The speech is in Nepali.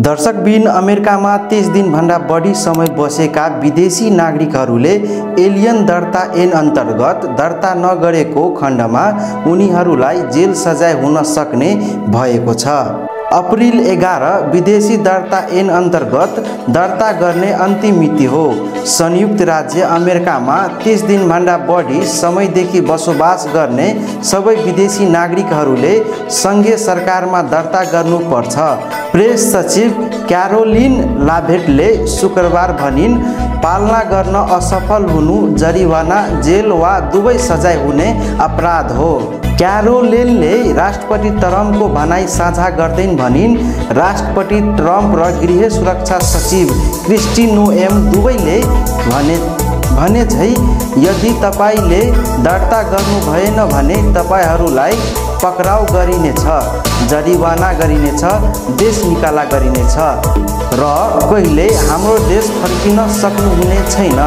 दर्शकबिन अमेरिकामा 30 दिनभन्दा बढी समय बसेका विदेशी नागरिकहरूले एलियन दर्ता ऐन अन्तर्गत दर्ता नगरेको खण्डमा उनीहरूलाई जेल सजाय हुन सक्ने भएको छ। अप्रिल 11 विदेशी दर्ता ऐन अन्तर्गत दर्ता गर्ने अन्तिम मिति हो। संयुक्त राज्य अमेरिकामा 30 दिनभन्दा बढी समयदेखि बसोबास गर्ने सबै विदेशी नागरिकहरूले सङ्घीय सरकारमा दर्ता गर्नुपर्छ। प्रेस सचिव क्यारोलिन लाभेटले शुक्रबार भनिन्, पालना गर्न असफल हुनु जरिवाना, जेल वा दुवै सजाय हुने अपराध हो। क्यारोलिनले राष्ट्रपति ट्रम्पको भनाई साझा गर्दैन् भनिन्, राष्ट्रपति ट्रम्प र गृह सुरक्षा सचिव क्रिस्टी नोएम दुवैले भने झै यदि तपाईले दर्ता गर्नु भएन भने तपाईहरूलाई पक्राउ गरिनेछ, जरिवाना गरिनेछ, देश निकाला गरिनेछ र कहिले हाम्रो देश फर्किन सक्नुहुने छैन।